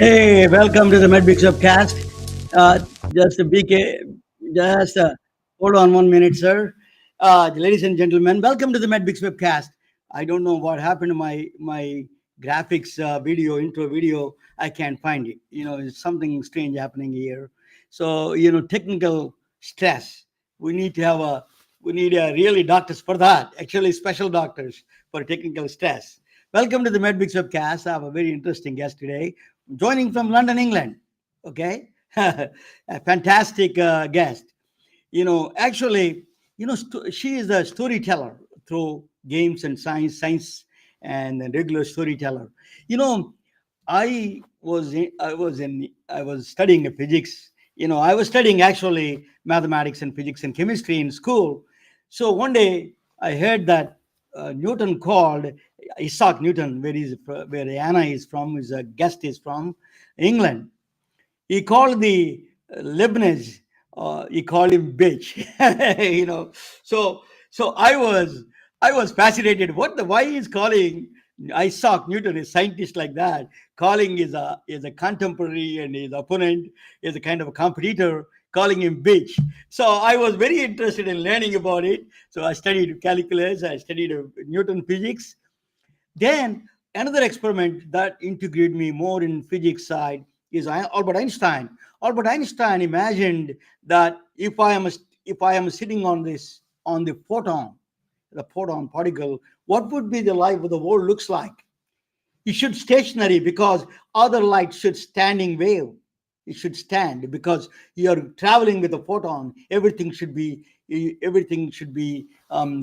Hey, welcome to the MedBix Webcast. Uh, just a BK, just hold on 1 minute, sir. Ladies and gentlemen, welcome to the MedBix Webcast. I don't know what happened to my graphics video, intro video. I can't find it. It's something strange happening here. So, technical stress. We need to have a we need really doctors for that. Actually, special doctors for technical stress. Welcome to the MedBix Webcast. I have a very interesting guest today joining from London, England. Okay, a fantastic guest. Actually, she is a storyteller through games and science, and a regular storyteller. You know, I was studying physics. I was studying actually mathematics and physics and chemistry in school. So one day I heard that Newton called Isaac Newton, where Anna is from, his guest is from England. He called the Leibniz, he called him bitch. you know, so I was fascinated. Why he's calling Isaac Newton, a scientist like that, calling is a contemporary and his opponent is a kind of a competitor, calling him bitch. So I was very interested in learning about it. So I studied calculus, I studied Newton physics, then another experiment that integrated me more in physics side is Albert Einstein. Albert Einstein imagined that if I am sitting on the photon particle, what would be the life of the world looks like? It should stationary because other light should standing wave. It should stand because you're traveling with a photon. Everything should be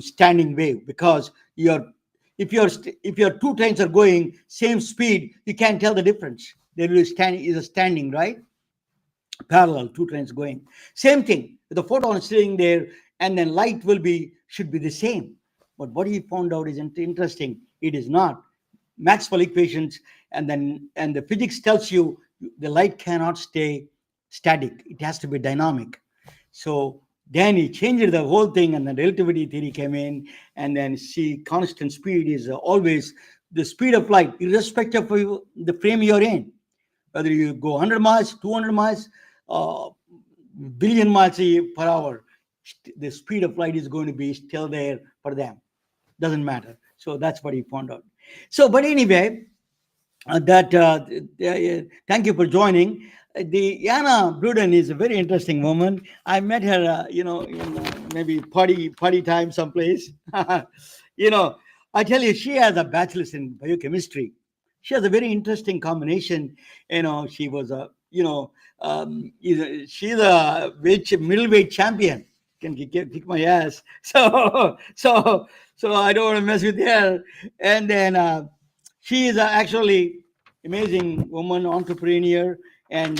standing wave because you're if your two trains are going same speed, you can't tell the difference. There is a standing, right? Parallel, two trains going. Same thing. The photon is sitting there, and then light should be the same. But what he found out is interesting. It is not. Maxwell equations, and the physics tells you the light cannot stay static. It has to be dynamic. So then he changed the whole thing, and the relativity theory came in, and then see constant speed is always the speed of light, irrespective of the frame you're in. Whether you go 100 miles, 200 miles, uh, billion miles per hour, the speed of light is going to be still there for them. Doesn't matter. So that's what he found out. So, but anyway, thank you for joining. The Anna Blewden is a very interesting woman. I met her, maybe party time someplace. you know, I tell you, she has a bachelor's in biochemistry. She has a very interesting combination. She was she's a middleweight champion. Can kick my ass. So I don't want to mess with her. And then she is actually amazing woman, entrepreneur, and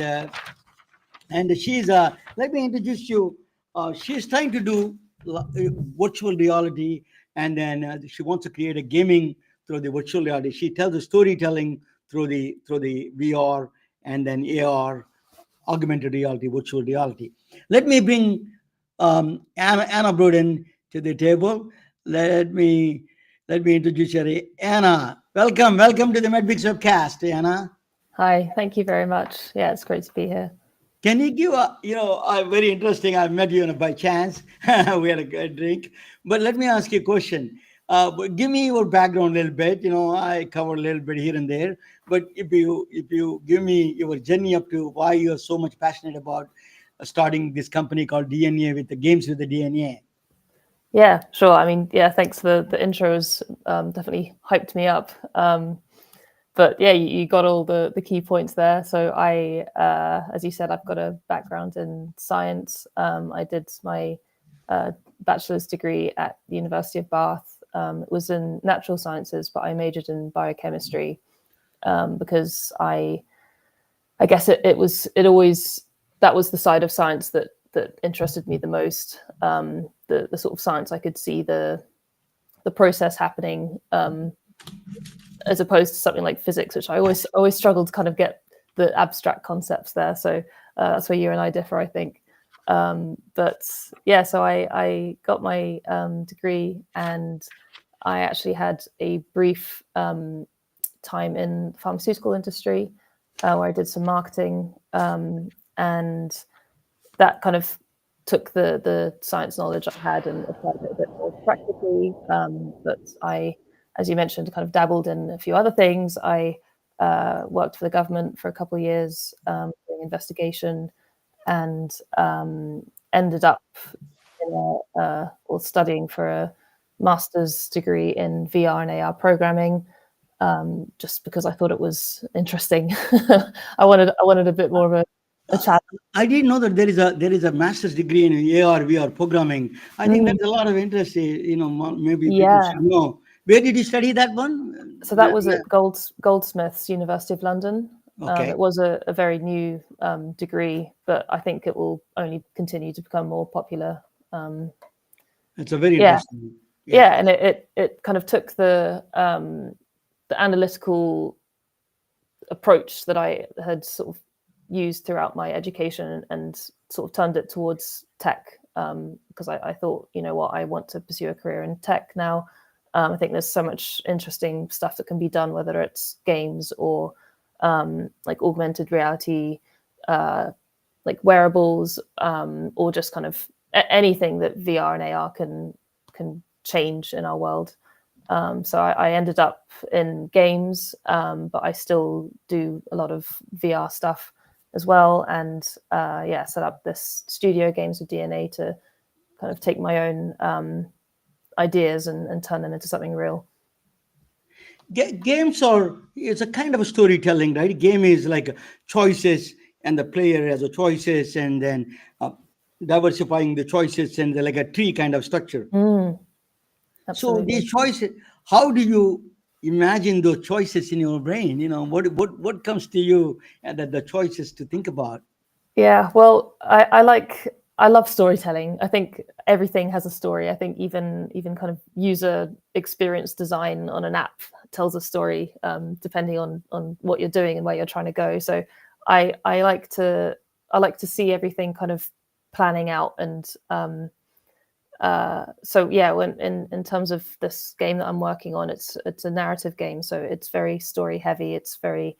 she's let me introduce you. She's trying to do virtual reality, and then she wants to create a gaming through the virtual reality. She tells the storytelling through the VR and then AR, augmented reality, virtual reality. Let me bring Anna Broden to the table. Let me let me introduce you. Anna, welcome to the MedBix webcast, Anna. Hi, thank you very much. Yeah, it's great to be here. Can you give a very interesting? I met you by chance. We had a good drink. But let me ask you a question. But give me your background a little bit. I cover a little bit here and there. But if you give me your journey up to why you are so much passionate about starting this company called DNA with the games with the DNA. Yeah, sure. I mean, yeah, thanks for the intros. Definitely hyped me up. But yeah, you got all the key points there. So as you said, I've got a background in science. I did my bachelor's degree at the University of Bath. It was in natural sciences, but I majored in biochemistry because I guess it always that was the side of science that interested me the most. The sort of science I could see the process happening, as opposed to something like physics, which I always struggled to kind of get the abstract concepts there. So that's where you and I differ, I think. But yeah, so I got my degree, and I actually had a brief time in the pharmaceutical industry. where I did some marketing, and that kind of took the science knowledge I had and applied it a bit more practically. But I, as you mentioned, kind of dabbled in a few other things. I worked for the government for a couple of years doing investigation, and ended up or studying for a master's degree in VR and AR programming, just because I thought it was interesting. I wanted a bit more of a challenge. I didn't know that there is a master's degree in AR VR programming. I think Mm, there's a lot of interest. Maybe people yeah. should know. Where did you study that one? So that was at Goldsmiths, University of London. Okay, It was a very new degree, but I think it will only continue to become more popular. Um, it's a very yeah, interesting. Yeah. yeah, and it kind of took the analytical approach that I had sort of used throughout my education and sort of turned it towards tech, because I thought, you know what, I want to pursue a career in tech now. I think there's so much interesting stuff that can be done, whether it's games or like augmented reality, like wearables, or just kind of anything that VR and AR can change in our world. So I ended up in games, but I still do a lot of VR stuff as well, and set up this studio, Games with DNA, to kind of take my own ideas and turn them into something real. Games are it's a kind of a storytelling, right? Game is like choices, and the player has a choices, and then diversifying the choices, and like a tree kind of structure. Mm, So absolutely. these choices, how do you imagine those choices in your brain? What comes to you, and the choices to think about? Yeah, well, I love storytelling. I think everything has a story. I think even kind of user experience design on an app tells a story, depending on what you're doing and where you're trying to go. So I like to see everything kind of planning out, and so yeah, when in terms of this game that I'm working on, it's a narrative game, so it's very story heavy. It's very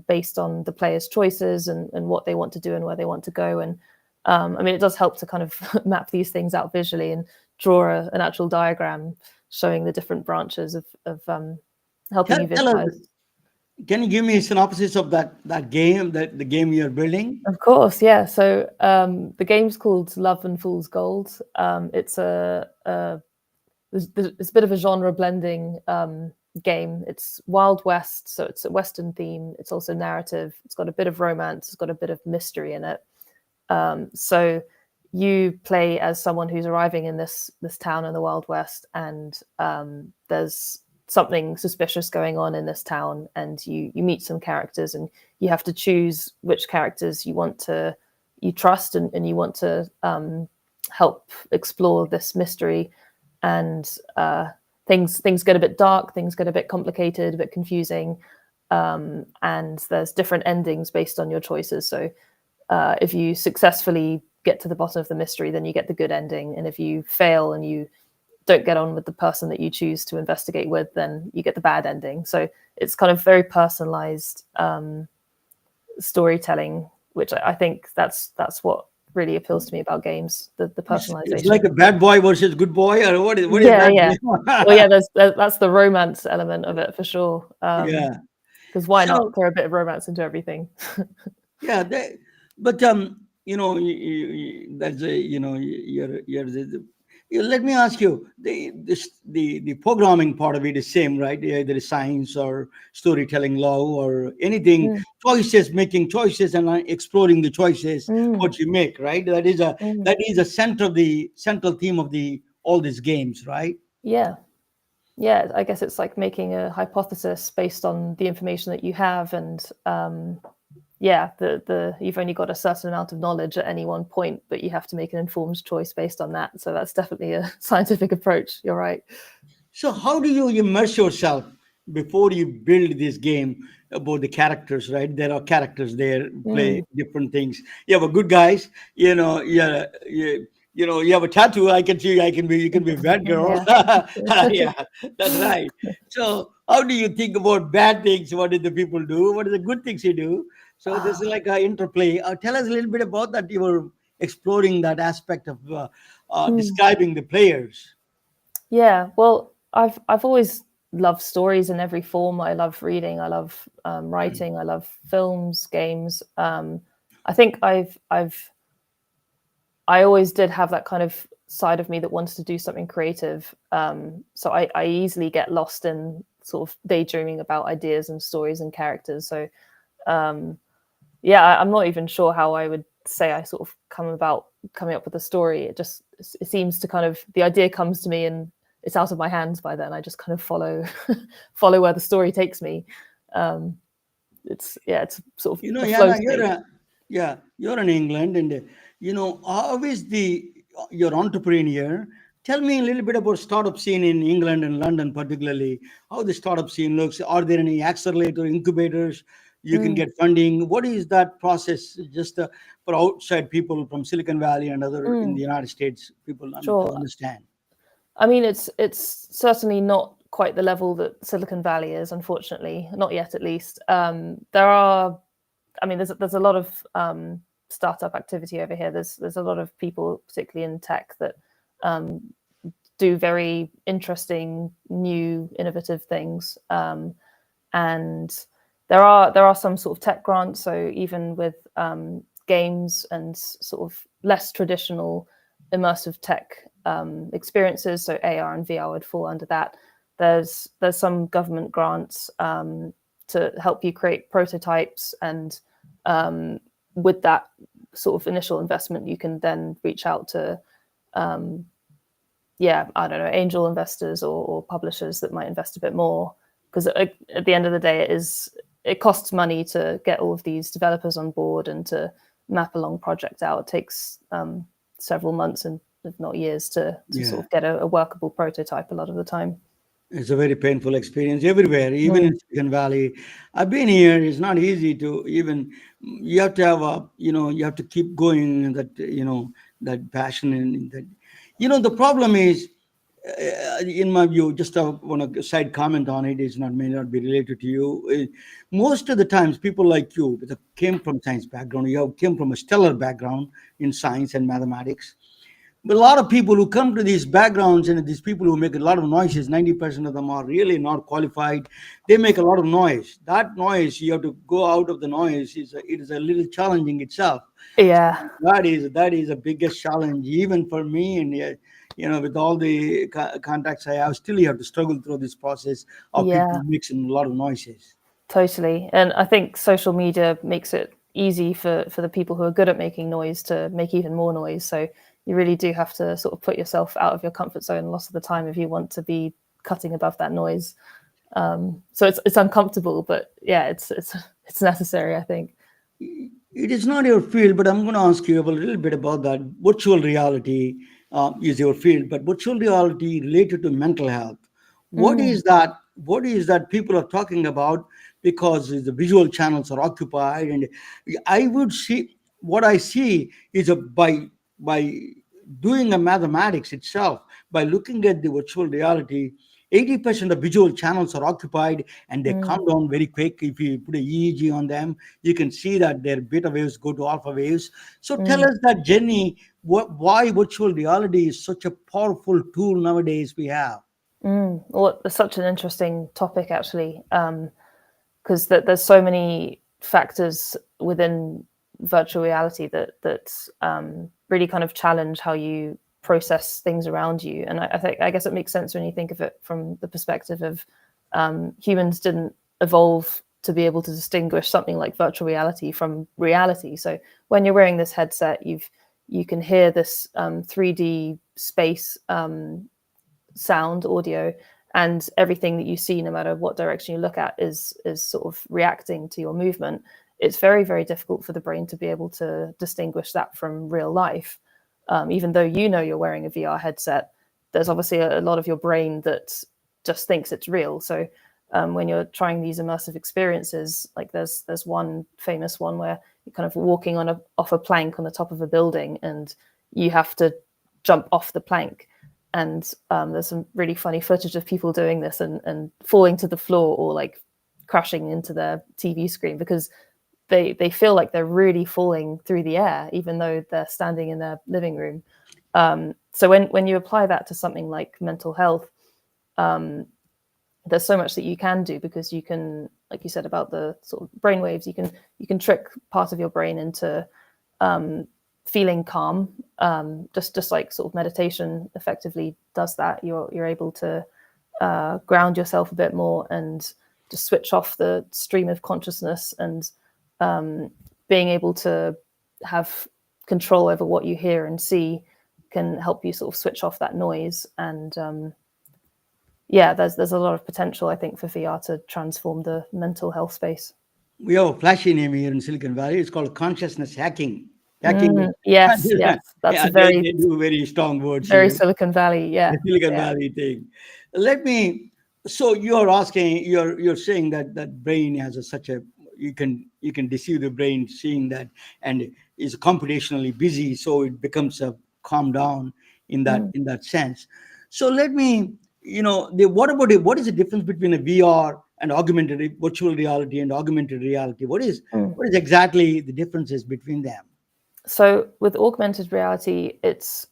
based on the player's choices and what they want to do and where they want to go. And I mean, it does help to kind of map these things out visually and draw an actual diagram showing the different branches of helping Tell, you tell us, visualize. can you give me a synopsis of that game, that the game you're building? Of course, yeah. So the game's called Love and Fool's Gold. It's it's a bit of a genre blending game. It's Wild West, so it's a Western theme. It's also narrative. It's got a bit of romance. It's got a bit of mystery in it. So you play as someone who's arriving in this town in the Wild West, and there's something suspicious going on in this town, and you meet some characters, and you have to choose which characters you trust, and you want to help explore this mystery. And things get a bit dark, things get a bit complicated, a bit confusing, and there's different endings based on your choices. So if you successfully get to the bottom of the mystery, then you get the good ending, and if you fail and you don't get on with the person that you choose to investigate with, then you get the bad ending. So it's kind of very personalized storytelling, which I think that's what really appeals to me about games, the It's like personalization. a bad boy versus good boy, or what is Yeah, yeah. Well, that? yeah, that's the romance element of it for sure. Yeah. Because why not So throw a bit of romance into everything? yeah, but that's a let me ask you, the programming part of it is same, right? Either science or storytelling, law, or anything, Mm, choices, making choices, and exploring the choices mm, what you make, right? mm. That is a central theme of the all these games, right? Yeah, yeah. I guess it's like making a hypothesis based on the information that you have, and yeah, the you've only got a certain amount of knowledge at any one point, but you have to make an informed choice based on that. So that's definitely a scientific approach. You're right. So how do you immerse yourself before you build this game about the characters, right? There are characters there play Mm, different things. You have a good guys, you have a tattoo. I can see. You can be a bad girl. Yeah. Yeah, that's right. So, how do you think about bad things? What did the people do? What are the good things you do? So, this is Ah, like an interplay. Tell us a little bit about that. You were exploring that aspect of mm. describing the players. Yeah, well, I've always loved stories in every form. I love reading. I love writing. I love films, games. I think I always did have that kind of side of me that wanted to do something creative. So I easily get lost in sort of daydreaming about ideas and stories and characters. So um, yeah, I'm not even sure how I would say I sort of come about coming up with a story. It seems to kind of, the idea comes to me and it's out of my hands by then. I just kind of follow follow where the story takes me. Um, it's sort of a Yeah, flow no, state. you're in England, and how is the your entrepreneur? Tell me a little bit about startup scene in England and London, particularly. How the startup scene looks. Are there any accelerator incubators you can Mm, get funding? What is that process? Just for outside people from Silicon Valley and other in mm, the United States, people to sure. understand. I mean, it's certainly not quite the level that Silicon Valley is, unfortunately, not yet at least. There are, I mean, there's a lot of startup activity over here. There's a lot of people, particularly in tech, that um, do very interesting, new, innovative things. And there are some sort of tech grants. So even with games and sort of less traditional immersive tech experiences, so AR and VR would fall under that. There's some government grants to help you create prototypes, and with that sort of initial investment, you can then reach out to um, yeah, I don't know, angel investors or publishers that might invest a bit more. Because at the end of the day, it costs money to get all of these developers on board and to map a long project out. It takes several months and if not years to Yeah. sort of get a workable prototype a lot of the time. It's a very painful experience everywhere, even Mm, in Silicon Valley. I've been here. It's not easy to even. You have to have a. You have to keep going. And that that passion and that. The problem is, in my view, just I want to side comment on it. It's not may not be related to you. Most of the times, people like you that came from science background, you have came from a stellar background in science and mathematics, but a lot of people who come to these backgrounds and these people who make a lot of noises, 90% of them are really not qualified. They make a lot of noise. That noise, you have to go out of the noise. It is a little challenging itself. So yeah, that is the biggest challenge, even for me. And with all the contacts I have, still you have to struggle through this process of people yeah. mixing a lot of noises. Totally. And I think social media makes it easy for the people who are good at making noise to make even more noise. So you really do have to sort of put yourself out of your comfort zone a lot of the time if you want to be cutting above that noise. So it's uncomfortable, but yeah, it's necessary, I think. It is not your field, but I'm going to ask you a little bit about that. Virtual reality is your field, but virtual reality related to mental health. What Mm, is that? What is that people are talking about? Because the visual channels are occupied, and I would see what I see is by doing a mathematics itself, by looking at the virtual reality. 80% of visual channels are occupied and they mm, come down very quick. If you put a EEG on them, you can see that their beta waves go to alpha waves. So tell mm, us that journey, why virtual reality is such a powerful tool nowadays we have. Well, it's such an interesting topic, actually, because there's so many factors within virtual reality that really kind of challenge how you process things around you. And I guess it makes sense when you think of it from the perspective of humans didn't evolve to be able to distinguish something like virtual reality from reality. So when you're wearing this headset, you can hear this 3D space sound, audio, and everything that you see, no matter what direction you look at, is sort of reacting to your movement. It's very, very difficult for the brain to be able to distinguish that from real life. Even though you know you're wearing a VR headset, there's obviously a lot of your brain that just thinks it's real. So when you're trying these immersive experiences, like there's one famous one where you're kind of walking off a plank on the top of a building, and you have to jump off the plank. And there's some really funny footage of people doing this and falling to the floor or like crashing into their TV screen because they feel like they're really falling through the air, even though they're standing in their living room. So when you apply that to something like mental health, there's so much that you can do because you can, like you said about the sort of brain waves, you can trick part of your brain into feeling calm, just like sort of meditation effectively does that. You're able to ground yourself a bit more and just switch off the stream of consciousness, and being able to have control over what you hear and see can help you sort of switch off that noise. And yeah, there's a lot of potential, I think, for VR to transform the mental health space. We have a flashy name here in Silicon Valley. It's called consciousness hacking. Hacking. Yes, yes, that's Yeah, a very, they do very strong words very here. Silicon Valley. Yeah, The Silicon yeah. Valley thing. Let me. So you're asking, you're saying that that brain has such a, you can deceive the brain, seeing that, and is computationally busy, so it becomes a calm down in that sense. So let me, what about it? What is the difference between a VR and virtual reality and augmented reality? What is exactly the differences between them? So with augmented reality, it's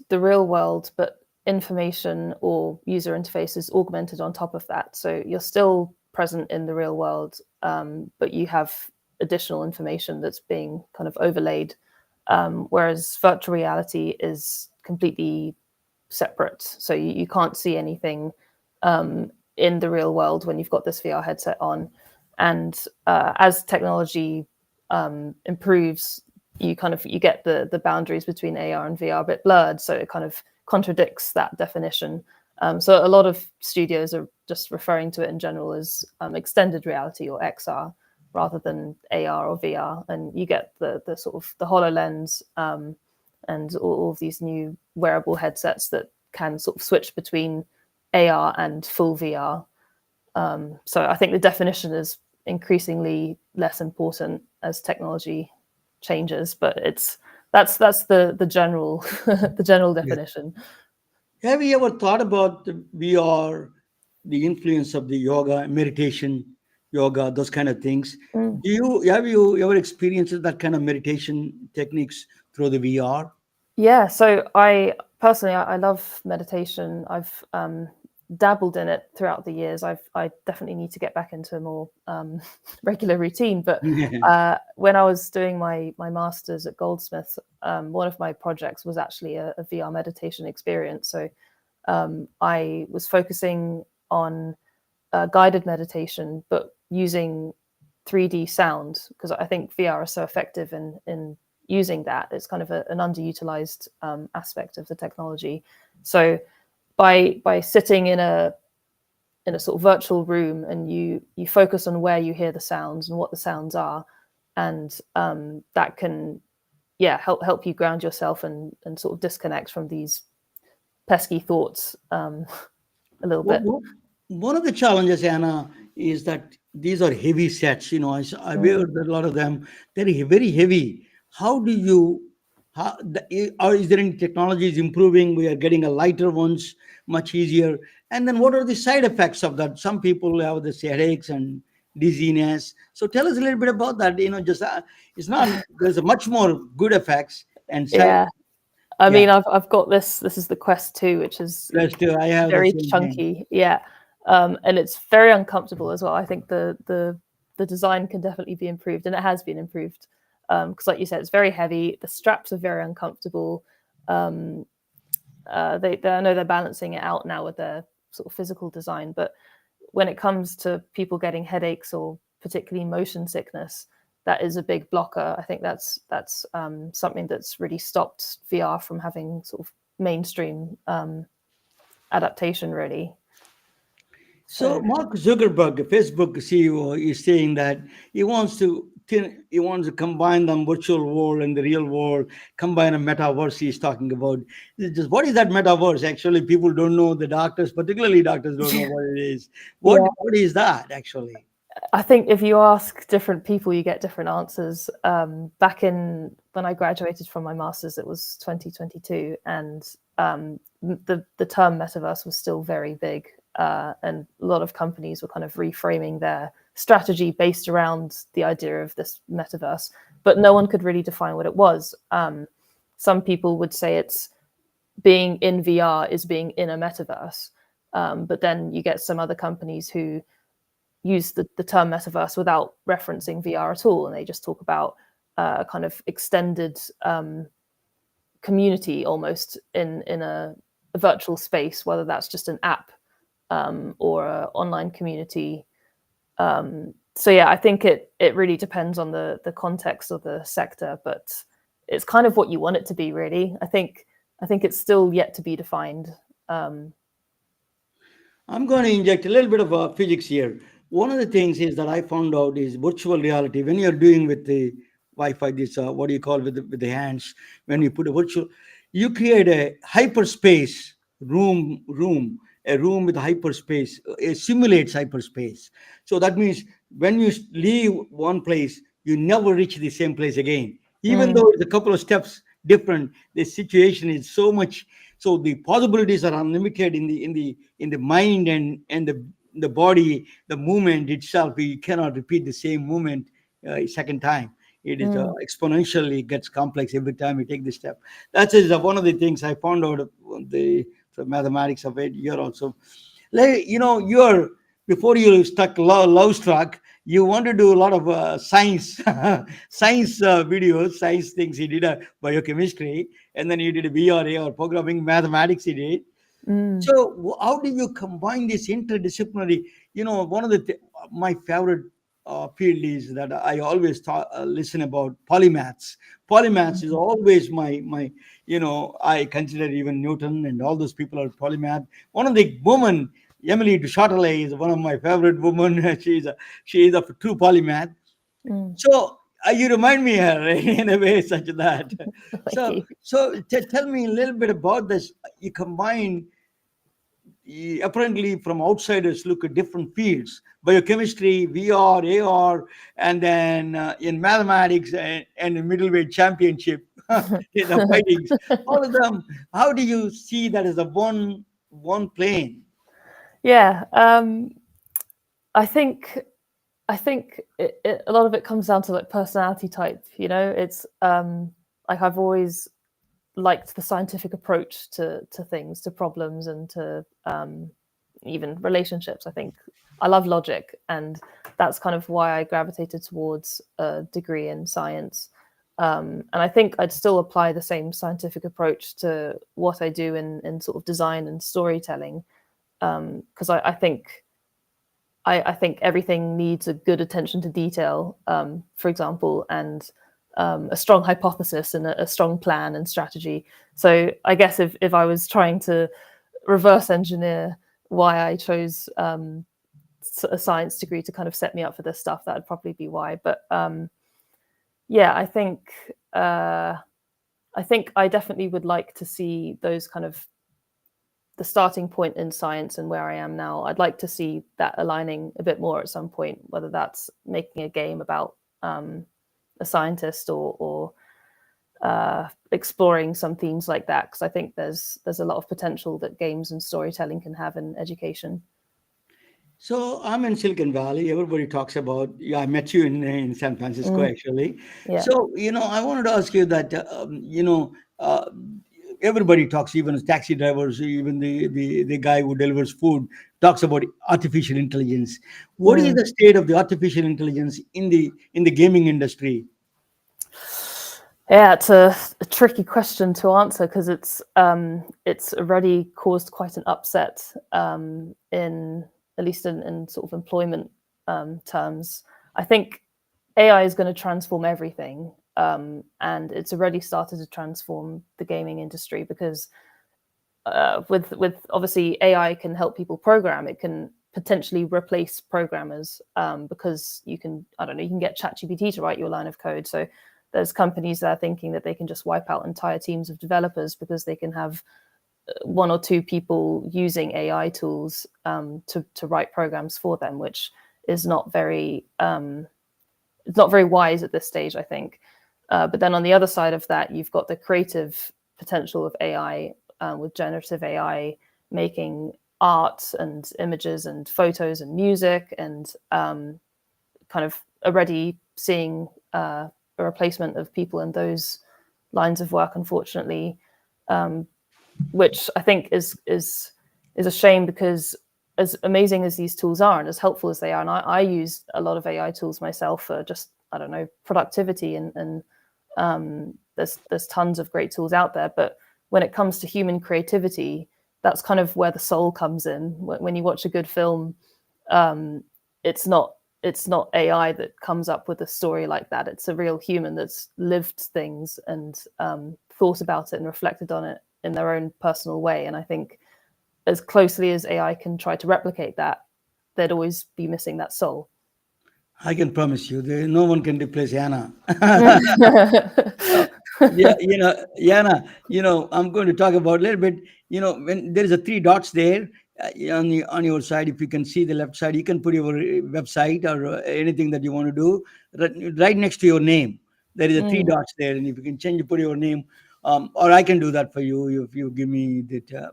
the real world, but information or user interface is augmented on top of that. So you're still present in the real world, but you have additional information that's being kind of overlaid. Whereas virtual reality is completely separate. So you can't see anything in the real world when you've got this VR headset on. And as technology improves, you get the boundaries between AR and VR a bit blurred, so it kind of contradicts that definition. So a lot of studios are just referring to it in general as extended reality or XR rather than AR or VR, and you get the sort of the HoloLens and all of these new wearable headsets that can sort of switch between AR and full VR. So I think the definition is increasingly less important as technology changes, but that's the general the general Yeah. definition. Have you ever thought about the VR, the influence of the yoga, meditation, yoga, those kind of things? Have you ever experienced that kind of meditation techniques through the VR? Yeah, so I personally I love meditation. I've dabbled in it throughout the years. I definitely need to get back into a more regular routine. But when I was doing my master's at Goldsmiths, one of my projects was actually a VR meditation experience. So I was focusing on guided meditation, but using 3D sound, because I think VR is so effective in using that. It's kind of an underutilized aspect of the technology. So by sitting in a sort of virtual room, and you focus on where you hear the sounds and what the sounds are, and that can help you ground yourself and sort of disconnect from these pesky thoughts a little bit. One of the challenges, Anna, is that these are heavy sets. I wear a lot of them. They're very heavy. How do you? Or is there any technologies improving? We are getting a lighter ones, much easier. And then, what are the side effects of that? Some people have this headaches and dizziness. So, tell us a little bit about that. Just it's not. There's a much more good effects and side. Yeah, I Yeah, mean, I've got this. This is the Quest 2, which is let's do. I have the very same thing. chunky. Yeah, and it's very uncomfortable as well. I think the design can definitely be improved, and it has been improved. Because, like you said, it's very heavy. The straps are very uncomfortable. I know they're balancing it out now with their sort of physical design, but when it comes to people getting headaches or particularly motion sickness, that is a big blocker. I think that's something that's really stopped VR from having sort of mainstream adaptation, really. So Mark Zuckerberg, Facebook CEO, is saying that he wants to combine the virtual world and the real world, combine a metaverse. He's talking about. Just what is that metaverse? Actually, people don't know. The doctors, particularly doctors, don't know what it is. What Yeah. what is that actually? I think if you ask different people, you get different answers. Back in when I graduated from my master's, it was 2022, and the term metaverse was still very big, and a lot of companies were kind of reframing their strategy based around the idea of this metaverse, but no one could really define what it was. Some people would say it's being in VR is being in a metaverse, but then you get some other companies who use the term metaverse without referencing VR at all, and they just talk about kind of extended community almost in a virtual space, whether that's just an app or an online community. So yeah, I think it really depends on the context of the sector, but it's kind of what you want it to be, really. I think it's still yet to be defined. I'm going to inject a little bit of physics here. One of the things is that I found out is virtual reality. When you're doing with the Wi-Fi, this what do you call with the hands? When you put a virtual, you create a hyperspace a room with hyperspace. It simulates hyperspace. So that means when you leave one place, you never reach the same place again. Even Mm, though it's a couple of steps different, the situation is so much. So the possibilities are unlimited in the mind and the body, the movement itself. You cannot repeat the same movement a second time. It is mm, exponentially gets complex every time you take this step. That is one of the things I found out the mathematics of it. You're also, like, you're before you stuck love struck. You want to do a lot of science, science videos, science things. He did a biochemistry, and then you did a VRA or programming mathematics. He did. mm, So how do you combine this interdisciplinary? One of my favorite field is that I always listen about polymaths. Polymaths is mm. always my. I consider even Newton and all those people are polymath. One of the women, Emily de Chatelet, is one of my favorite women. She is a true polymath. Mm. So you remind me her in a way such that. Thank So you. tell me a little bit about this. You combine apparently from outsiders look at different fields, biochemistry, VR, AR, and then in mathematics and in middleweight championship in the fightings, all of them. How do you see that as a one plane? Yeah, I think a lot of it comes down to like personality type. It's like I've always liked the scientific approach to things, to problems, and to even relationships. I think I love logic, and that's kind of why I gravitated towards a degree in science. And I think I'd still apply the same scientific approach to what I do in sort of design and storytelling, because I think everything needs a good attention to detail, for example, and a strong hypothesis and a strong plan and strategy. So I guess if I was trying to reverse engineer why I chose a science degree to kind of set me up for this stuff, that would probably be why. But yeah, I think I definitely would like to see those kind of the starting point in science and where I am now. I'd like to see that aligning a bit more at some point, whether that's making a game about a scientist or exploring some themes like that. Because I think there's a lot of potential that games and storytelling can have in education. So I'm in Silicon Valley. Everybody talks about. Yeah, I met you in San Francisco Mm, actually. yeah. So I wanted to ask you that. Everybody talks, even as taxi drivers, even the guy who delivers food talks about artificial intelligence. What is Mm. the state of the artificial intelligence in the gaming industry? Yeah, it's a tricky question to answer because it's already caused quite an upset in at least in sort of employment terms. I think AI is going to transform everything, and it's already started to transform the gaming industry because with obviously AI can help people program. It can potentially replace programmers because you can, I don't know, you can get ChatGPT to write your line of code. So there's companies that are thinking that they can just wipe out entire teams of developers because they can have one or two people using AI tools to write programs for them, which is not very it's not very wise at this stage, I think. But then on the other side of that, you've got the creative potential of AI, with generative AI making art and images and photos and music, and kind of already seeing a replacement of people in those lines of work, unfortunately, which I think is a shame, because as amazing as these tools are and as helpful as they are, and I use a lot of AI tools myself for just, I don't know, productivity, and there's tons of great tools out there. But when it comes to human creativity, that's kind of where the soul comes in. When you watch a good film, it's not AI that comes up with a story like that. It's a real human that's lived things and thought about it and reflected on it in their own personal way. And I think as closely as AI can try to replicate that, they'd always be missing that soul. I can promise you, no one can replace Anna. Yeah, Yana, I'm going to talk about a little bit. When there is a three dots there on your side, if you can see the left side, you can put your website or anything that you want to do right next to your name. There is a three dots there, and if you can change, put your name, or I can do that for you if you give me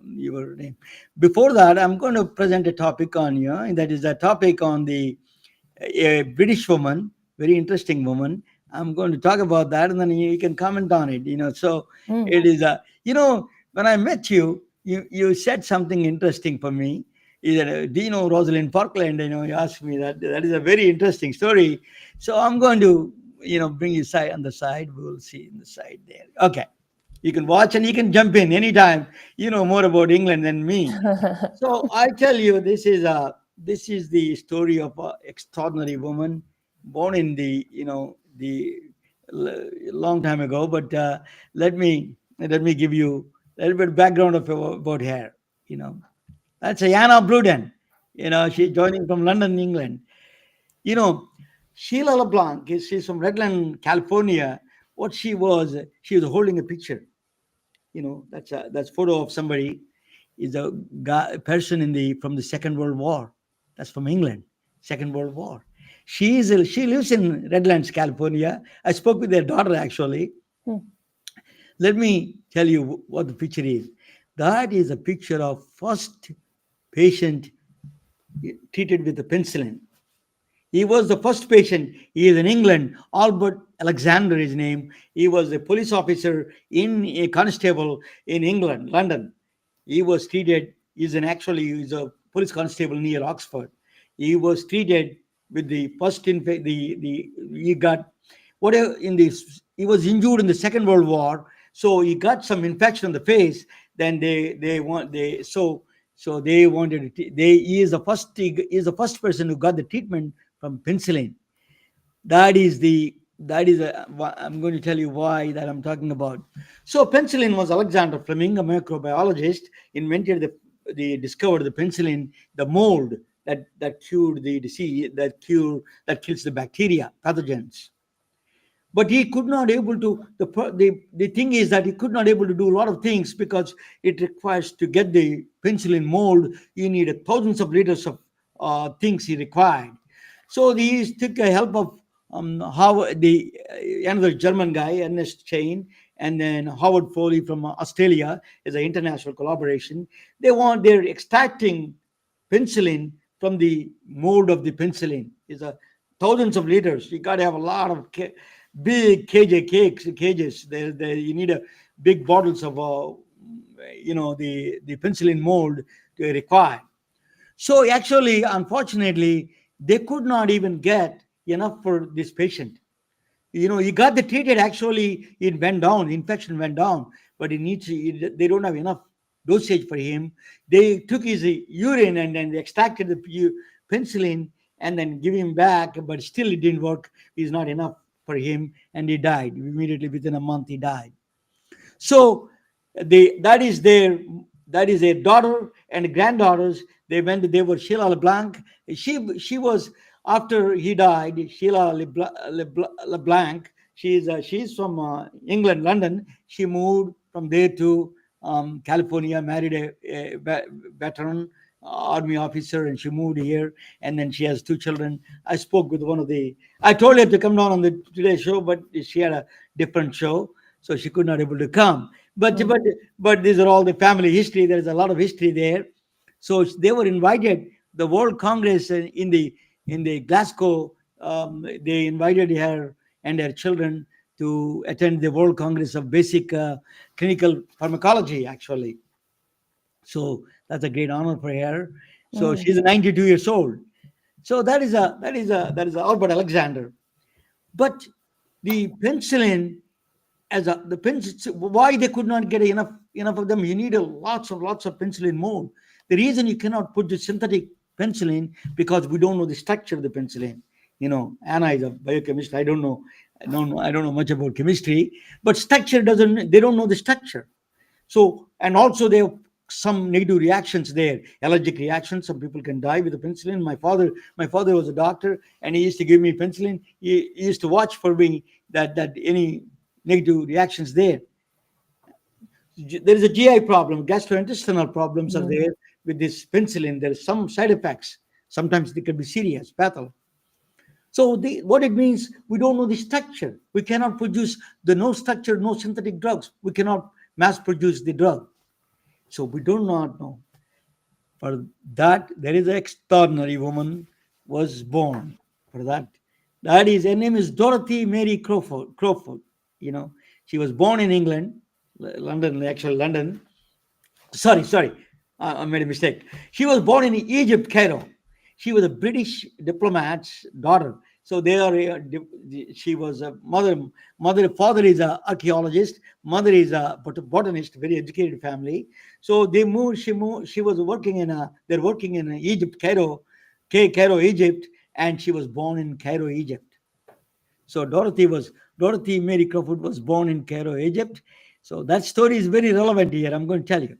your name. Before that, I'm going to present a topic on you, and that is a topic on a British woman, very interesting woman. I'm going to talk about that, and then you can comment on it. So it is when I met you, you said something interesting for me. Is that, do you know Rosalind Parkland? You asked me that. That is a very interesting story. So I'm going to bring you side on the side. We'll see in the side there. Okay, you can watch and you can jump in anytime. You know more about England than me. So I tell you, this is the story of an extraordinary woman born in the long time ago. But let me give you a little bit of background about her. You know, that's Anna Blewden. She's joining from London, England. You know, Sheila LeBlanc she's from Redland, California. What she was holding a picture. That's photo of somebody is a guy, person from the Second World War. That's from England, Second World War. She lives in Redlands, California. I spoke with their daughter actually. Let me tell you what the picture is. That is a picture of first patient treated with the penicillin. He was the first patient. He is in England. Albert Alexander, his name. He was a police officer a constable in England, London. He was treated. He's a police constable near Oxford. He was treated with the first he got whatever in this. He was injured in the Second World War, so he got some infection on the face. Then they want they so they wanted he is the first person who got the treatment from penicillin. I'm going to tell you why that I'm talking about. So penicillin was Alexander Fleming, a microbiologist, invented the discovered the penicillin, the mold that cured the disease, that kills the bacteria, pathogens. But he could not able to the thing is that he could not able to do a lot of things because it requires to get the penicillin mold you need thousands of liters of things he required. So he took the help of Howard, another German guy, Ernest Chain, and then Howard Foley from Australia is an international collaboration. They're extracting penicillin from the mold of the penicillin. Is a thousands of liters. You got to have a lot of big cages. You need a big bottles of the penicillin mold to require. So actually, unfortunately, they could not even get enough for this patient. He got the treated. Actually, it went down. Infection went down, but they don't have enough dosage for him. They took his urine and then they extracted the penicillin and then give him back, but still it didn't work. It's not enough for him, and he died immediately. Within a month, he died. So that is their daughter and granddaughters. They were Sheila LeBlanc. She was, after he died, Sheila LeBlanc. She's from England, London. She moved from there to California, married a veteran, army officer, and she moved here, and then she has two children. I spoke with one of the. I told her to come down on the Today Show, but she had a different show, so she could not able to come. But Mm. but but these are all the family history. There is a lot of history there. So they were invited. The World Congress in the Glasgow. They invited her and her children to attend the World Congress of Basic Clinical Pharmacology, actually. So that's a great honor for her. So Mm. she's 92 years old. So that is Albert Alexander. But the penicillin, the penicillin, why they could not get enough of them? You need a lots of penicillin more. The reason you cannot put the synthetic penicillin, because we don't know the structure of the penicillin. Anna is a biochemist. I don't know much about chemistry, but structure doesn't. They don't know the structure. So, and also there are some negative reactions there, allergic reactions. Some people can die with the penicillin. My father was a doctor, and he used to give me penicillin. He used to watch for me that any negative reactions there. There is a GI problem, gastrointestinal problems are Mm. there with this penicillin. There are some side effects. Sometimes they can be serious, fatal. So what it means, we don't know the structure. We cannot produce the no structure, no synthetic drugs. We cannot mass produce the drug. So we do not know. For that, there is an extraordinary woman was born. For that, her name is Dorothy Mary Crawford. Crawford, you know, she was born in England, London, actually London. Sorry, I made a mistake. She was born in Egypt, Cairo. She was a British diplomat's daughter. So they are. She was a mother. Father is a archaeologist. Mother is a botanist. Very educated family. So they moved. She moved. She was working in a. They're working in Egypt, Cairo, Cairo, Egypt, and she was born in Cairo, Egypt. So Dorothy Mary Crawford was born in Cairo, Egypt. So that story is very relevant here. I'm going to tell you.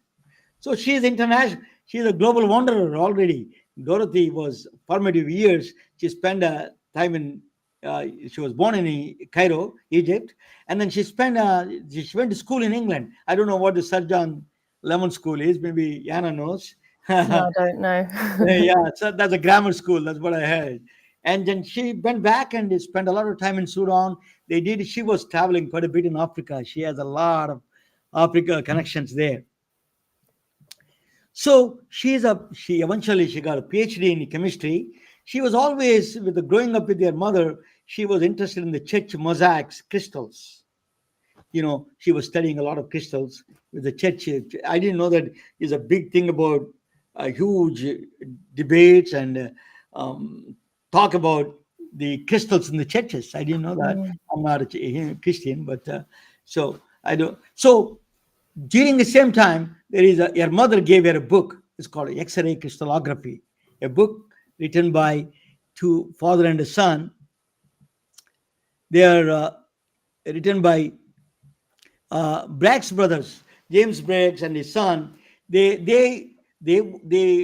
So she is international. She is a global wanderer already. Dorothy was formative years. She spent time in. She was born in Cairo, Egypt, and then she went to school in England. I don't know what the Sir John Lemon School is. Maybe Yana knows. No, I don't know. Yeah, so that's a grammar school. That's what I heard. And then she went back and spent a lot of time in Sudan. They did. She was traveling quite a bit in Africa. She has a lot of Africa connections there. So she got a PhD in chemistry. She was always with the growing up with her mother. She was interested in the church mosaics, crystals. She was studying a lot of crystals with the church. I didn't know that is a big thing about huge debates and talk about the crystals in the churches. I didn't know that. Mm. I'm not a Christian, but so I don't. So during the same time, her mother gave her a book. It's called X-ray crystallography, a book written by two father and a son. They are written by Bragg's brothers, James Braggs and his son. They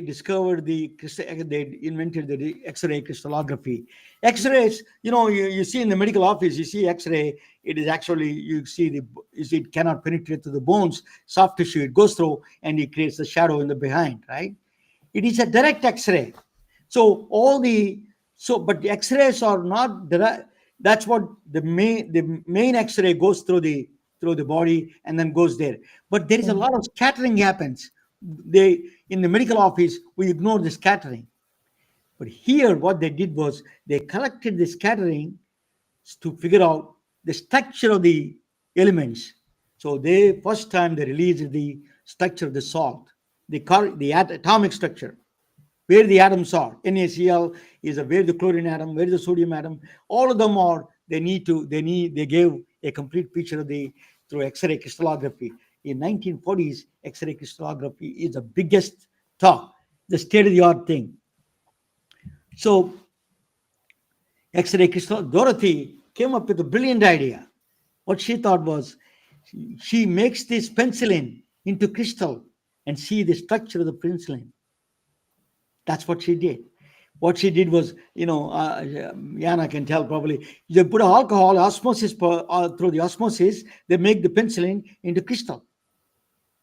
discovered they invented the X-ray crystallography. X-rays, you see in the medical office, you see X-ray. It is actually you see it cannot penetrate to the bones, soft tissue. It goes through and it creates the shadow in the behind, right? It is a direct X-ray. So but the X-rays are not direct. That's what the main X-ray goes through the body and then goes there. But there is a Mm. lot of scattering happens. They In the medical office we ignore the scattering, but here what they did was they collected the scattering to figure out the structure of the elements. So they first time they released the structure of the salt, the atomic structure, where the atoms are. NaCl is where the chlorine atom, where the sodium atom. All of them are. They gave a complete picture of the through X-ray crystallography. In 1940s, X-ray crystallography is the biggest talk, the state-of-the-art thing. So X-ray crystal. Dorothy came up with a brilliant idea. What she thought was, she makes this penicillin into crystal and see the structure of the penicillin. That's what she did. What she did was, Yana can tell probably, they put alcohol, through the osmosis, they make the penicillin into crystal.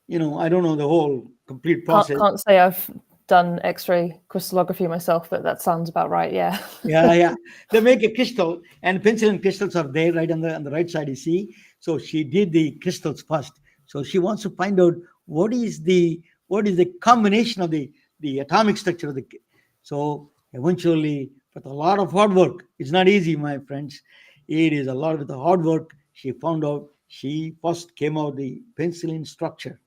I don't know the whole complete Can't process. can't say I've done X-ray crystallography myself, but that sounds about right. Yeah. Yeah, yeah. They make a crystal, and penicillin crystals are there right on the right side. You see. So she did the crystals first. So she wants to find out what is the combination of the atomic structure of the. So eventually, with a lot of hard work, it's not easy, my friends. It is a lot with the hard work. She found out. She first came out the penicillin structure.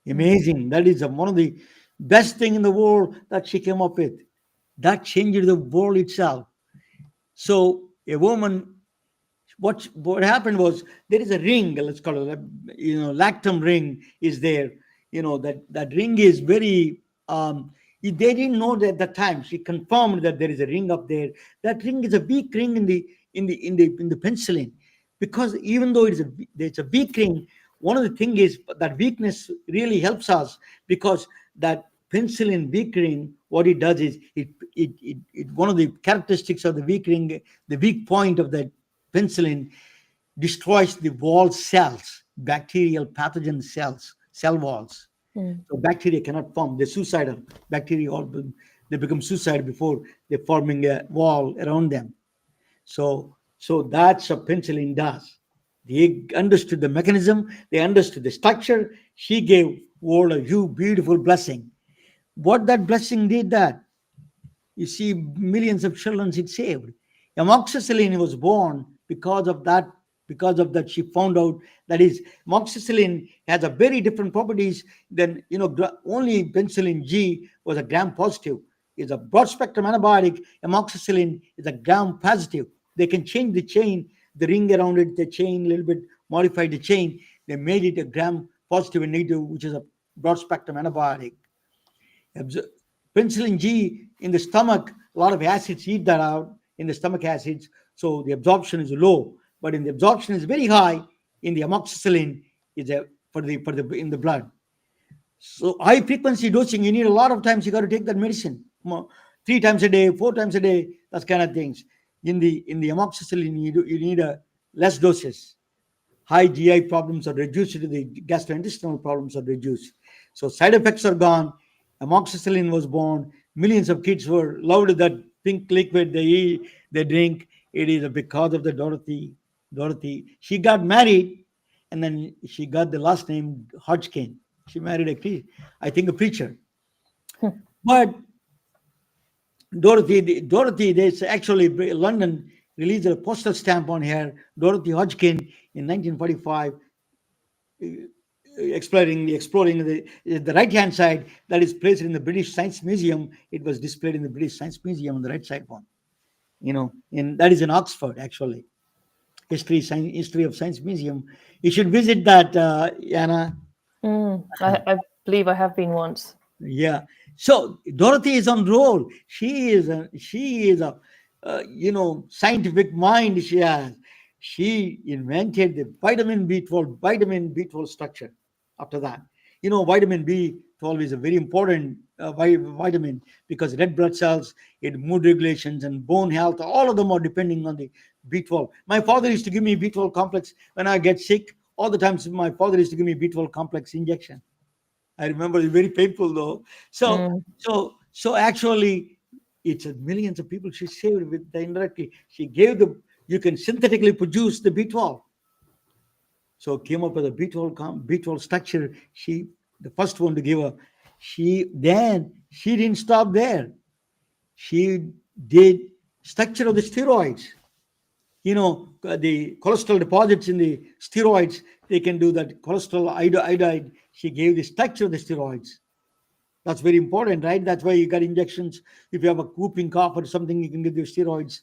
Mm. Amazing. That is one of the best thing in the world that she came up with. That changed the world itself. So a woman, what happened was there is a ring, let's call it, lactum ring is there. That ring is very. They didn't know that at the time. She confirmed that there is a ring up there. That ring is a weak ring in the penicillin, because even though it's a weak ring, one of the thing is that weakness really helps us, because that penicillin weak ring, what it does is it one of the characteristics of the weak ring, the weak point of that penicillin, destroys the wall cells, bacterial pathogen cells, cell walls. Mm. So bacteria cannot form. They're suicidal. Bacteria they become suicidal before they're forming a wall around them. So that's what penicillin does. They understood the mechanism, they understood the structure. She gave world a huge, beautiful blessing. What that blessing did that? You see, millions of children it saved. Amoxicillin was born because of that. Because of that, she found out that is amoxicillin has a very different properties than only penicillin G was a gram positive. It's a broad spectrum antibiotic. Amoxicillin is a gram positive. They can change the chain, the ring around it, the chain a little bit, modify the chain. They made it a gram positive and negative, which is a broad spectrum antibiotic. Absor- Penicillin G in the stomach, a lot of acids eat that out in the stomach acids, so the absorption is low. But in the absorption is very high in the amoxicillin is a, for the in the blood. So high frequency dosing, you need a lot of times. You got to take that medicine 3 times a day, 4 times a day. That's kind of things. In the amoxicillin, you need a less doses. High GI problems are reduced, the gastrointestinal problems are reduced. So side effects are gone. Amoxicillin was born. Millions of kids were loved that pink liquid they eat, they drink. It is because of the Dorothy. Dorothy. She got married, and then she got the last name Hodgkin. She married I think a preacher. But Dorothy, there's actually London released a postal stamp on her, Dorothy Hodgkin, in 1945, exploring the right hand side that is placed in the British Science Museum. It was displayed in the British Science Museum on the right side one. And that is in Oxford actually. History of Science Museum. You should visit that, Anna. Mm. I believe I have been once. Yeah. So Dorothy is on roll. She is a scientific mind. She has. She invented the vitamin B12 structure. After that, vitamin B12 is a very important vitamin, because red blood cells, in mood regulations and bone health, all of them are depending on the B12. My father used to give me B12 complex when I get sick. All the times my father used to give me B12 complex injection. I remember it's very painful though. So, Mm. so actually, it's millions of people she saved with the indirectly. She gave you can synthetically produce the B12. So came up with a B12 structure. The first one to give her. She didn't stop there. She did structure of the steroids. The cholesterol deposits in the steroids. They can do that cholesterol iodide. She gave the structure of the steroids. That's very important, right? That's why you got injections. If you have a whooping cough or something, you can get the steroids,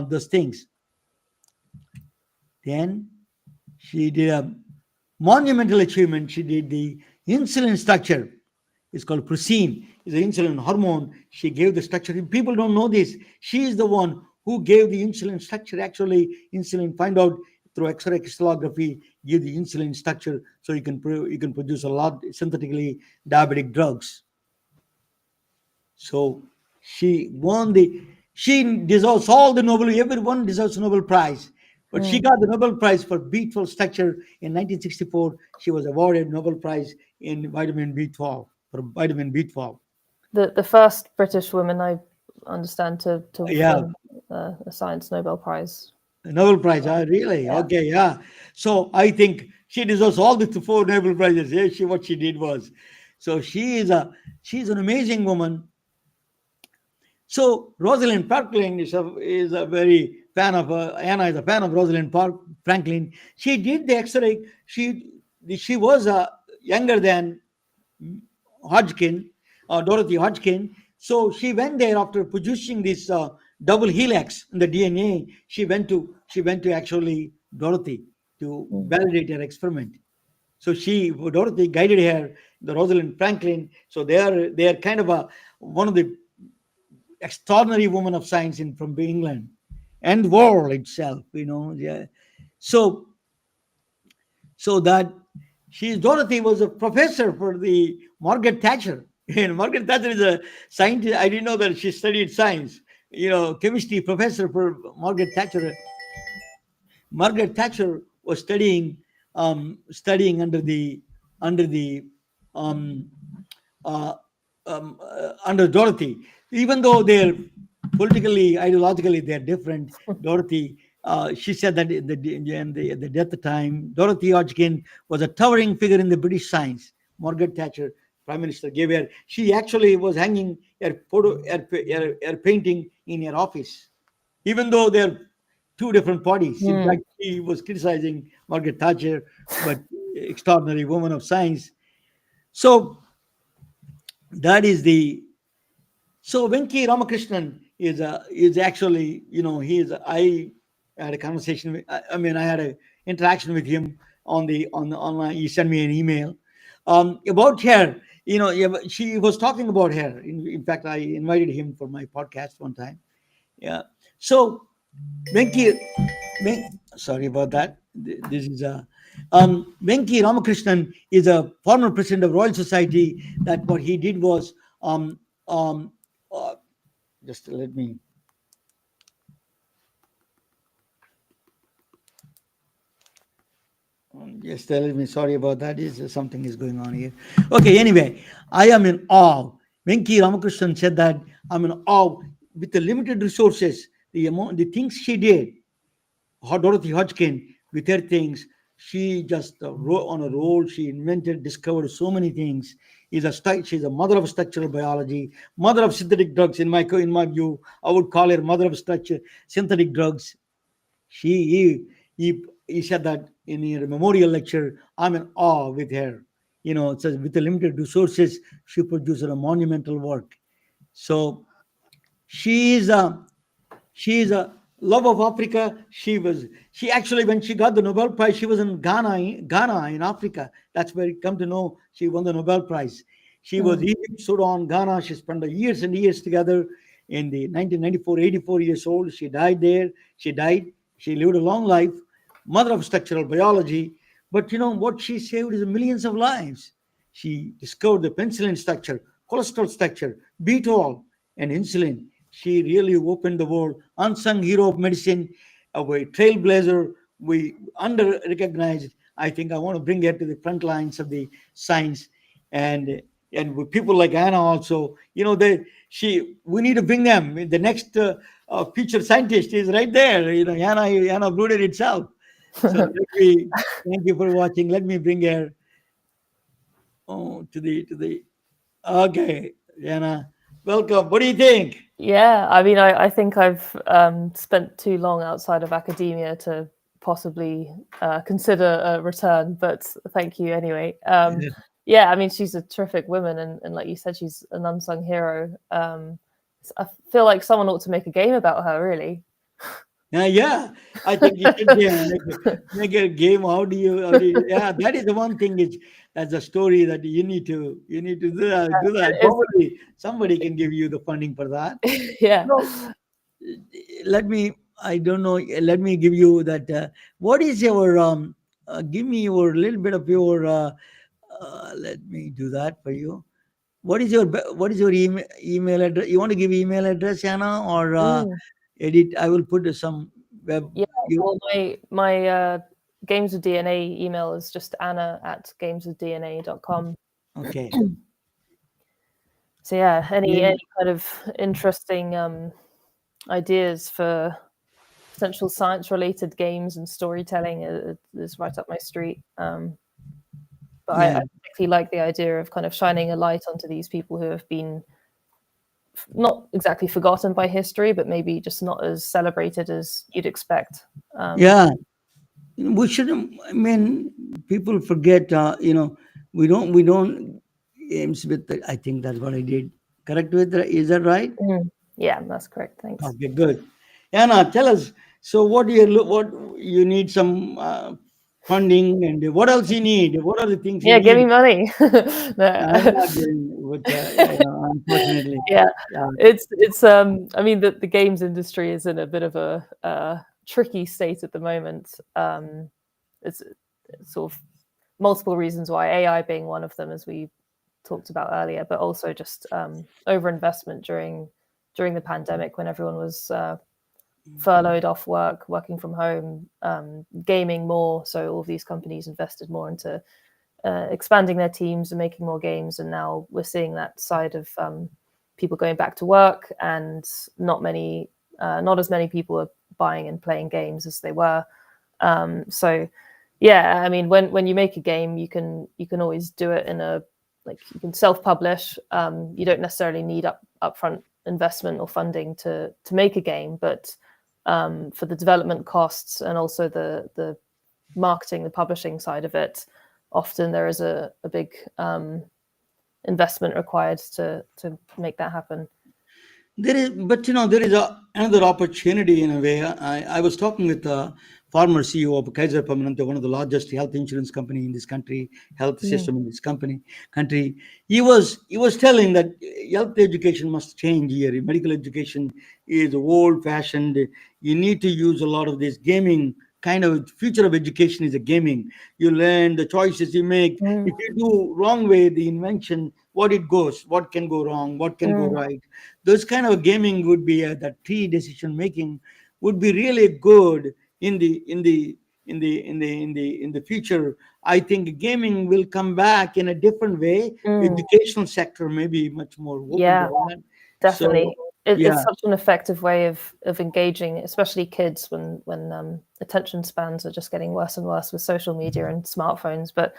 those things. Then she did a monumental achievement. She did the insulin structure. It's called protein. It's an insulin hormone. She gave the structure. People don't know this. She is the one who gave the insulin structure. Actually, insulin find out through X-ray crystallography, give the insulin structure, so you can produce a lot synthetically diabetic drugs. So she deserves all the Nobel, everyone deserves a Nobel Prize. But she Mm. got the Nobel Prize for B12 structure in 1964. She was awarded Nobel Prize in vitamin B12 for vitamin B12. The first British woman I understand to Yeah, win a science Nobel Prize. Nobel Prize. Really? Yeah. Okay, yeah. So I think she deserves all the four Nobel Prizes. Yeah, she what she did was, so she's an amazing woman. So Rosalind Franklin is a very fan of Anna is a fan of Rosalind Franklin. She did the X-ray. She was younger than Hodgkin, Dorothy Hodgkin. So she went there after producing this double helix in the DNA. She went to actually Dorothy to Mm. validate her experiment. So Dorothy guided her, the Rosalind Franklin. So they are kind of a one of the extraordinary women of science in from England and world itself. Yeah. So that Dorothy was a professor for the Margaret Thatcher. And Margaret Thatcher is a scientist. I didn't know that she studied science. Chemistry professor for Margaret Thatcher. Margaret Thatcher was studying under the um, uh, under Dorothy. Even though they're politically, ideologically, they're different. Dorothy, she said that at the death time, Dorothy Hodgkin was a towering figure in the British science. Margaret Thatcher, Prime Minister, gave her. She actually was hanging her photo, her painting in her office, even though they're two different parties. In Mm. fact, he was criticizing Margaret Thatcher, but extraordinary woman of science. So that is the so Venki Ramakrishnan is actually, he is. I had a conversation I mean, I had a interaction with him on the online. He sent me an email about her. Yeah, she was talking about her. In fact, I invited him for my podcast one time. Yeah. So Venki, sorry about that. This is Venki Ramakrishnan is a former president of Royal Society. That what he did was um, uh, just let me just tell me. Sorry about that. Is something is going on here? Okay. Anyway, I am in awe. Venki Ramakrishnan said that I'm in awe with the limited resources, the things she did. Dorothy Hodgkin with her things. She just on a roll. She invented, discovered so many things. She's a mother of structural biology, mother of synthetic drugs. In my view, I would call her mother of synthetic drugs. He said that in her memorial lecture. I'm in awe with her. It says with the limited resources, she produced a monumental work. So she is a she is a love of Africa. She actually, when she got the Nobel Prize, she was in Ghana in Africa. That's where you come to know she won the Nobel Prize. She was Mm. Egypt, Sudan, Ghana. She spent years and years together. In the 1994, 84 years old, she died there. She died. She lived a long life. Mother of structural biology. But what she saved is millions of lives. She discovered the penicillin structure, cholesterol structure, B12, and insulin. She really opened the world. Unsung hero of medicine, a trailblazer. We under recognized. I think I want to bring her to the front lines of the science, and with people like Anna also. We need to bring them. The next future scientist is right there. Anna Blewden itself. So thank you for watching. Let me bring her to the. Okay, Anna, welcome. What do you think? Yeah, I mean, I think I've spent too long outside of academia to possibly consider a return, but thank you anyway. Yeah, I mean, she's a terrific woman, and like you said, she's an unsung hero. I feel like someone ought to make a game about her, really. Yeah, I think you should make a game. Yeah, that is the one thing. That's a story that you need to do that. It's, Somebody can give you the funding for that. yeah. No, let me. I don't know. Let me give you that. What is your Give me your little bit of your. Let me do that for you. What is your email address? You want to give email address, Anna, or Mm, edit? I will put some web. yeah. You Well, my Games of DNA email is just Anna at gamesofdna.com. okay? So yeah, Yeah, any kind of interesting ideas for potential science-related games and storytelling is right up my street. But I yeah. particularly like the idea of kind of shining a light onto these people who have been not exactly forgotten by history, but maybe just not as celebrated as you'd expect. Yeah, we shouldn't. I mean, people forget. We don't aims with. I think that's what I did. Correct with that? Is that right? Yeah, that's correct. Thanks. Okay, good. Anna, tell us. So, what do you look? What you need some funding, and what else you need? What are the things you Yeah, give me need? money. I'm No. not getting, but unfortunately, Yeah, uh, it's I mean the games industry is in a bit of a tricky state at the moment. It's sort of multiple reasons why, AI being one of them, as we talked about earlier, but also just overinvestment during the pandemic when everyone was furloughed off work, working from home, gaming more. So all of these companies invested more into expanding their teams and making more games. And now we're seeing that side of people going back to work, and not as many people are buying and playing games as they were. So yeah, I mean, when you make a game, you can always do it in a, like, you can self-publish. You don't necessarily need upfront investment or funding to make a game, but for the development costs and also the marketing, the publishing side of it, often there is a big investment required to make that happen. there is, but there is another opportunity in a way. I was talking with the former CEO of Kaiser Permanente, one of the largest health insurance company in this country, health Mm, system in this country. He was telling that health education must change here. Medical education is old fashioned. You need to use a lot of this gaming kind of future of education is a gaming. You learn the choices you make. mm, If you do wrong way, the invention, what it goes, what can go wrong, what can go mm, right. Those kind of gaming would be that tree decision making would be really good in the future. I think gaming will come back in a different way. mm. Educational sector may be much more open to Yeah, that. So definitely. It's yeah. such an effective way of engaging, especially kids, when attention spans are just getting worse and worse with social media and smartphones. But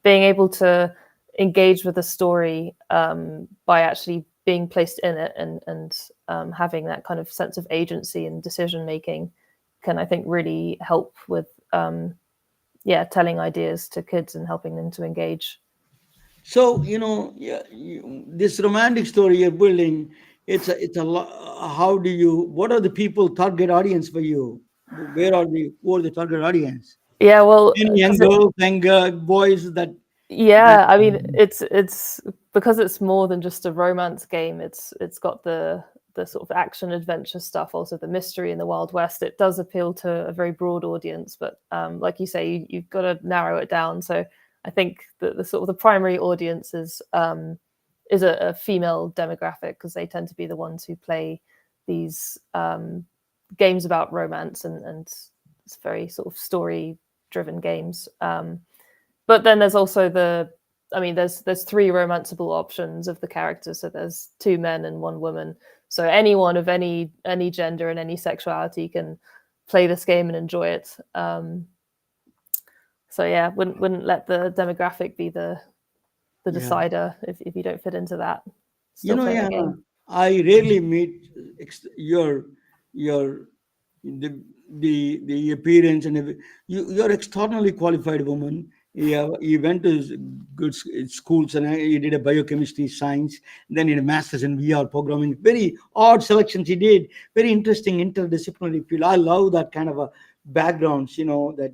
being able to engage with a story by actually being placed in it, and having that kind of sense of agency and decision making can, I think, really help with yeah, telling ideas to kids and helping them to engage. So yeah, this romantic story you're building, how do you? What are the people target audience for you? Who are the target audience? Yeah, well, Any young because girls, young boys that yeah, I mean, it's because it's more than just a romance game. It's got the sort of action adventure stuff, also the mystery in the Wild West. It does appeal to a very broad audience, but like you say, you've got to narrow it down. So I think that the sort of the primary audience is a female demographic, because they tend to be the ones who play these games about romance, and it's very sort of story driven games. But then there's also I mean, there's three romanceable options of the characters. So there's two men and one woman. So anyone of any gender and any sexuality can play this game and enjoy it. So yeah, wouldn't let the demographic be the yeah. decider if you don't fit into that. Still playing the Yeah, game. I rarely meet your the appearance and you're extraordinarily qualified woman. Yeah, you went to good schools and you did a biochemistry science. Then you did a master's in VR programming. Very odd selections you did. Very interesting interdisciplinary field. I love that kind of a backgrounds. That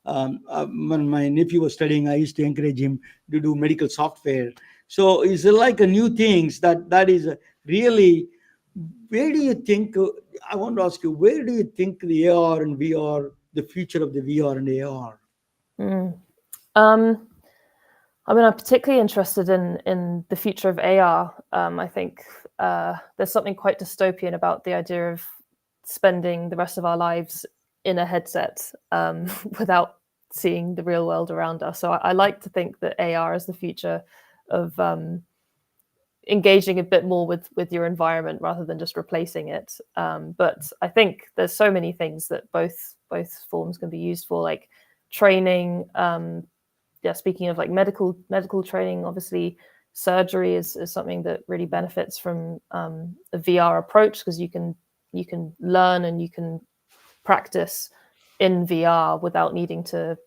when my nephew was studying, I used to encourage him to do medical software. So it's like a new things that is really. Where do you think? I want to ask you, where do you think the AR and VR, the future of the VR and AR? Mm. Um, I mean, I'm particularly interested in the future of AR. I think there's something quite dystopian about the idea of spending the rest of our lives in a headset without seeing the real world around us. So I like to think that AR is the future of engaging a bit more with your environment rather than just replacing it. But I think there's so many things that both forms can be used for, like training. Yeah, speaking of like medical training, obviously surgery is something that really benefits from a VR approach, because you can learn and you can practice in VR without needing to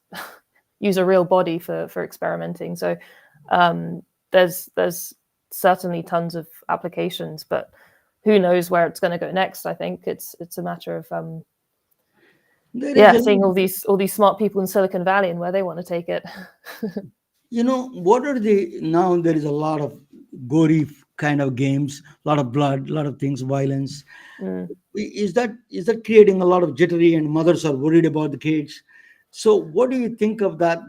use a real body for experimenting. So there's certainly tons of applications, but who knows where it's going to go next. I think it's a matter of There is yeah, a seeing all these smart people in Silicon Valley and where they want to take it. what are the now there is a lot of gory kind of games, a lot of blood, a lot of things, violence. Mm, Is that creating a lot of jittery, and mothers are worried about the kids? So what do you think of that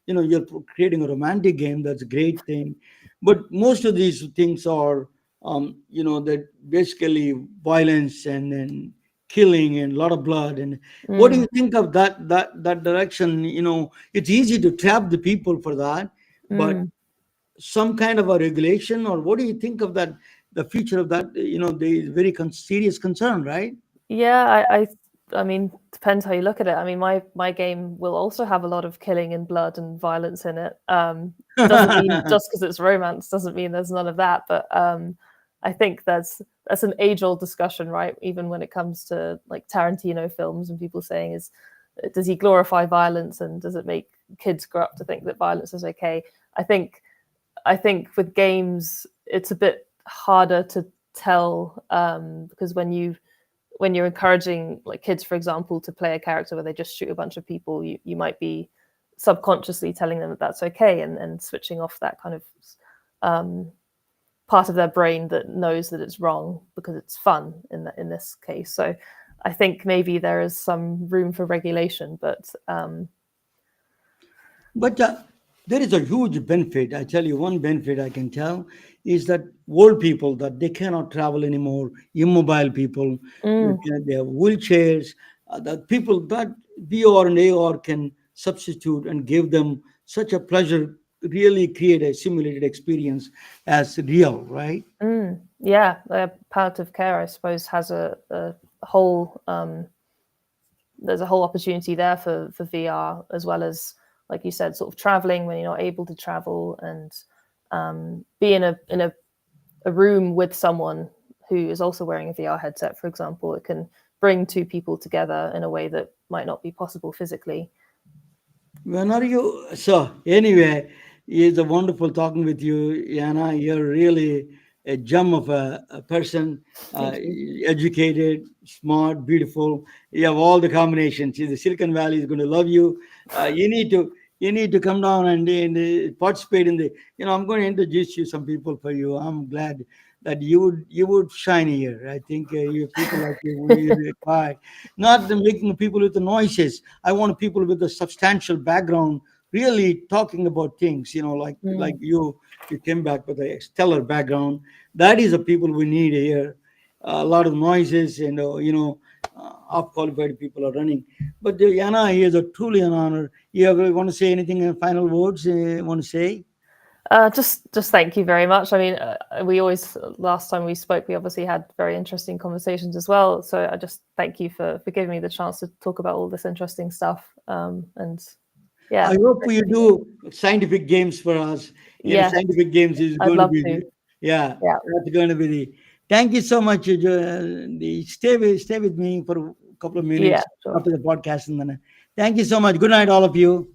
you're creating a romantic game, that's a great thing, but most of these things are that basically violence and killing and a lot of blood. And what do mm, you think of that direction? It's easy to trap the people for that, but mm. some kind of a regulation, or what do you think of that, the future of that? The very serious concern, right? Yeah, I mean, depends how you look at it. I mean, my game will also have a lot of killing and blood and violence in it. Doesn't mean just because it's romance doesn't mean there's none of that. But I think that's an age-old discussion, right? Even when it comes to like Tarantino films and people saying, is does he glorify violence and does it make kids grow up to think that violence is okay? I think I think with games it's a bit harder to tell, because when you're encouraging like kids, for example, to play a character where they just shoot a bunch of people, you might be subconsciously telling them that that's okay, and switching off that kind of um, part of their brain that knows that it's wrong because it's fun in this case. So I think maybe there is some room for regulation, but But there is a huge benefit. I tell you, one benefit I can tell is that old people, that they cannot travel anymore, immobile people, mm, they have wheelchairs, that people that VR and AR can substitute and give them such a pleasure, really create a simulated experience as real, right? yeah, palliative care, I suppose, has a whole there's a whole opportunity there for VR, as well as, like you said, sort of traveling when you're not able to travel, and be in a room with someone who is also wearing a VR headset, for example. It can bring two people together in a way that might not be possible physically. When are you? So, anyway, it's a wonderful talking with you, Yana. You're really a gem of a person, uh, Thank you. educated, smart, beautiful. You have all the combinations. The Silicon Valley is going to love you. You need to come down and participate in the. I'm going to introduce you some people for you. I'm glad that you would shine here. I think you people like you we require, not the making people with the noises. I want people with a substantial background, really talking about things. Like Mm, you came back with a stellar background. That is the people we need here. A lot of noises and off qualified people are running. But Yana, it is a truly an honor. You ever want to say anything in final words? Want to say? just thank you very much. I mean, we always last time we spoke, we obviously had very interesting conversations as well. So I just thank you for giving me the chance to talk about all this interesting stuff. And I yeah, hope great you to be here. do scientific games for us. Yes, Scientific games is I'd going to love be, to. yeah, Yeah, that's going to be the. Thank you so much. Stay with me for a couple of yeah, minutes sure. after the podcast, and then thank you so much. Good night, all of you.